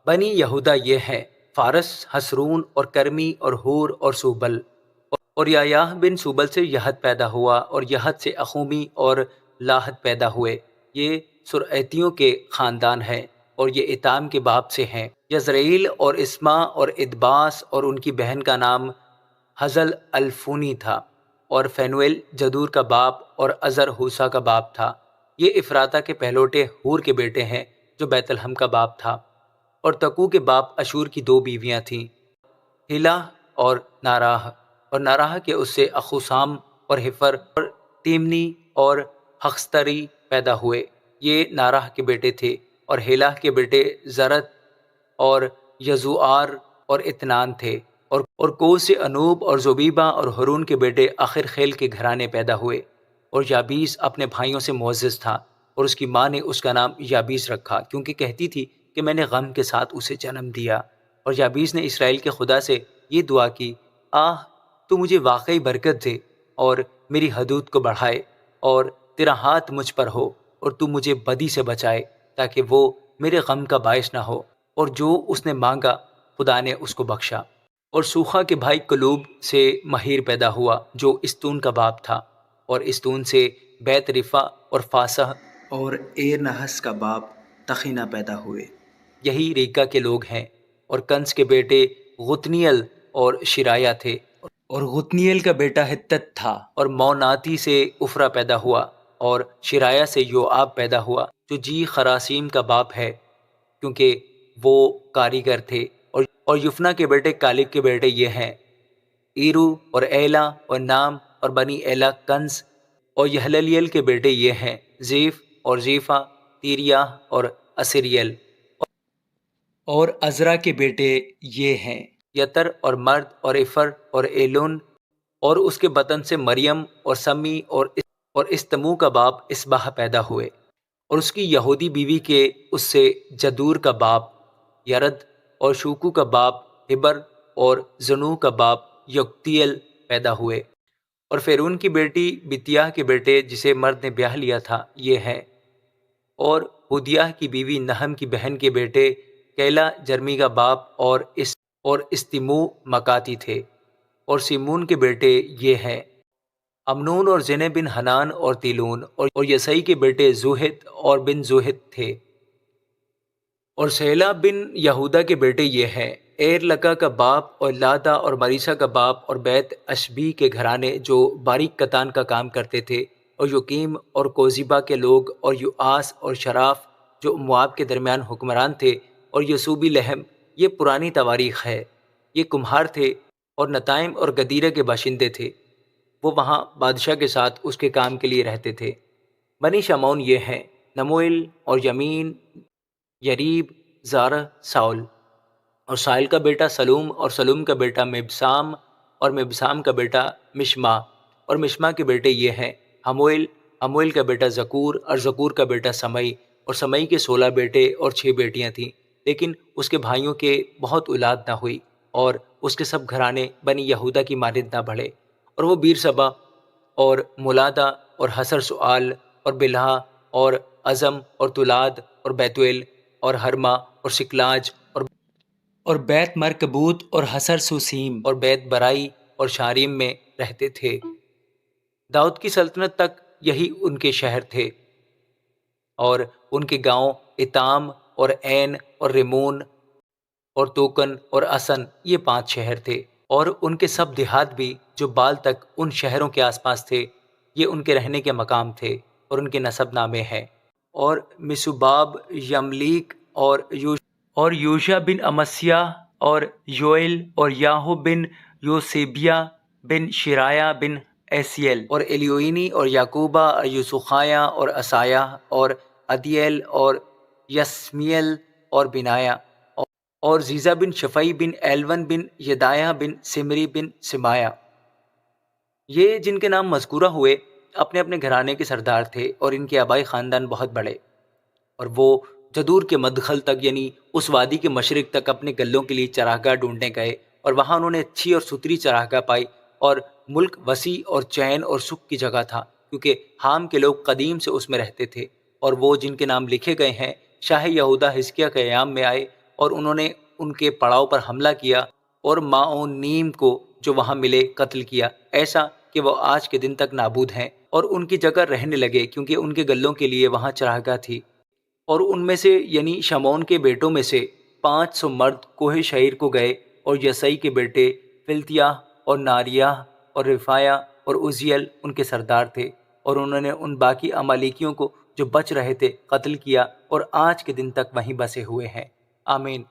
بنی یہودا یہ ہیں: فارس، حسرون اور کرمی اور ہور اور سوبل۔ اور یایاہ بن سوبل سے یہد پیدا ہوا، اور یہد سے اخومی اور لاہد پیدا ہوئے۔ یہ سرعیتیوں کے خاندان ہیں، اور یہ اتام کے باپ سے ہیں۔ یزرعیل اور اسما اور ادباس اور ان کی بہن کا نام حزل الفونی تھا، اور فینویل جدور کا باپ اور ازر ہوسا کا باپ تھا۔ یہ افراتا کے پہلوٹے ہور کے بیٹے ہیں، جو بیت لحم کا باپ تھا۔ اور تکو کے باپ اشور کی دو بیویاں تھیں، ہلا اور ناراہ، اور ناراہ کے اس سے اخوسام اور ہفر اور تیمنی اور حخستری پیدا ہوئے۔ یہ ناراہ کے بیٹے تھے۔ اور ہیلا کے بیٹے زرت اور یزوآر اور اتنان تھے۔ اور کوز سے انوب اور زبیبہ اور ہرون کے بیٹے آخر خیل کے گھرانے پیدا ہوئے۔ اور یابیس اپنے بھائیوں سے معزز تھا، اور اس کی ماں نے اس کا نام یابیس رکھا، کیونکہ کہتی تھی کہ میں نے غم کے ساتھ اسے جنم دیا۔ اور یابیس نے اسرائیل کے خدا سے یہ دعا کی: تو مجھے واقعی برکت دے اور میری حدود کو بڑھائے، اور تیرا ہاتھ مجھ پر ہو، اور تو مجھے بدی سے بچائے، تاکہ وہ میرے غم کا باعث نہ ہو۔ اور جو اس نے مانگا خدا نے اس کو بخشا۔ اور سوخا کے بھائی کلوب سے مہیر پیدا ہوا، جو استون کا باپ تھا۔ اور استون سے بیت رفا اور فاسح اور ایر نحس کا باپ تخینہ پیدا ہوئے۔ یہی ریکا کے لوگ ہیں۔ اور کنس کے بیٹے غتنیل اور شرایا تھے، اور غتنیل کا بیٹا ہتت تھا۔ اور موناتی سے افرا پیدا ہوا، اور شرایا سے یوآب پیدا ہوا، جو جی خراسیم کا باپ ہے، کیونکہ وہ کاریگر تھے۔ اور یفنا کے بیٹے کالب کے بیٹے یہ ہیں: ایرو اور ایلا اور نام اور بنی ایلا کنز۔ اور یحللیل کے بیٹے یہ ہیں: زیف اور زیفا، تیریہ اور اسریل۔ اور عزرا کے بیٹے یہ ہیں: یتر اور مرد اور افر اور ایلون۔ اور اس کے بطن سے مریم اور سمی اور استمو کا باپ اسباہ پیدا ہوئے۔ اور اس کی یہودی بیوی کے اس سے جدور کا باپ یرد، اور شوکو کا باپ ہبر، اور زنو کا باپ یقتیل پیدا ہوئے۔ اور فیرون کی بیٹی بتیاہ کے بیٹے جسے مرد نے بیاہ لیا تھا یہ ہیں: اور ہودیاہ کی بیوی نہم کی بہن کے بیٹے کیلا جرمی کا باپ اور استمو مکاتی تھے۔ اور سیمون کے بیٹے یہ ہیں: امنون اور زنے بن حنان اور تیلون۔ اور یسئی کے بیٹے زوہت اور بن زوہت تھے۔ اور سیلا بن یہودا کے بیٹے یہ ہیں: ایر لکا کا باپ اور لادا اور مریسا کا باپ، اور بیت اشبی کے گھرانے جو باریک کتان کا کام کرتے تھے۔ اور یقیم اور کوزیبا کے لوگ، اور یوآس اور شراف جو مواب کے درمیان حکمران تھے، اور یسوبی لہم۔ یہ پرانی تواریخ ہے۔ یہ کمہار تھے، اور نتائم اور گدیرہ کے باشندے تھے۔ وہ وہاں بادشاہ کے ساتھ اس کے کام کے لیے رہتے تھے۔ بنی شمعون یہ ہیں: نموئل اور یمین، یریب، زارہ، ساؤل۔ اور سائل کا بیٹا سلوم، اور سلوم کا بیٹا مبسام، اور مبسام کا بیٹا مشما۔ اور مشما کے بیٹے یہ ہیں: ہموئل، ہموئل کا بیٹا زکور، اور زکور کا بیٹا سمئی۔ اور سمئی کے 16 بیٹے اور 6 بیٹیاں تھیں، لیکن اس کے بھائیوں کے بہت اولاد نہ ہوئی، اور اس کے سب گھرانے بنی یہودا کی مانند نہ بڑھے۔ اور وہ بیر سبا اور مولادہ اور حسر سؤال اور بلہا اور عزم اور تولاد اور بیتویل اور ہرما اور سکلاج اور بیت مرکبوت اور حسر سوسیم اور بیت برائی اور شاریم میں رہتے تھے۔ داؤد کی سلطنت تک یہی ان کے شہر تھے، اور ان کے گاؤں اتام اور عین اور ریمون اور توکن اور اسن، یہ 5 شہر تھے۔ اور ان کے سب دیہات بھی جو بال تک ان شہروں کے آس پاس تھے، یہ ان کے رہنے کے مقام تھے، اور ان کے نسب نامے ہیں۔ اور مسوباب، یملیک اور یوشا بن امسیہ اور یوئل اور یاہو بن یوسیبیہ بن شرایا بن ایسیل اور الیوئینی اور یعقوبہ اور یوسخایا اور اسایا اور عدیل اور یسمیل اور بنایا اور زیزا بن شفئی بن ایلون بن یدایا بن سمری بن سمایا۔ یہ جن کے نام مذکورہ ہوئے اپنے اپنے گھرانے کے سردار تھے، اور ان کے آبائی خاندان بہت بڑے۔ اور وہ جدور کے مدخل تک، یعنی اس وادی کے مشرق تک، اپنے گلوں کے لیے چراگاہ ڈھونڈنے گئے، اور وہاں انہوں نے اچھی اور ستھری چراگاہ پائی، اور ملک وسیع اور چین اور سکھ کی جگہ تھا، کیونکہ حام کے لوگ قدیم سے اس میں رہتے تھے۔ اور وہ جن کے نام لکھے گئے ہیں شاہ یہودا حزقیہ کے ایام میں آئے، اور انہوں نے ان کے پڑاؤ پر حملہ کیا اور معاونین کو جو وہاں ملے قتل کیا، ایسا کہ وہ آج کے دن تک نابود ہیں اور ان کی جگہ رہنے لگے کیونکہ ان کے گلوں کے لیے وہاں چراگاہ تھی۔ اور ان میں سے یعنی شمعون کے بیٹوں میں سے 500 مرد کوہ شعیر کو گئے، اور یسعی کے بیٹے فلتیاہ اور ناریاہ اور رفایہ اور عزیل ان کے سردار تھے، اور انہوں نے ان باقی امالیکیوں کو جو بچ رہے تھے قتل کیا اور آج کے دن تک وہیں بسے ہوئے ہیں۔ آمین۔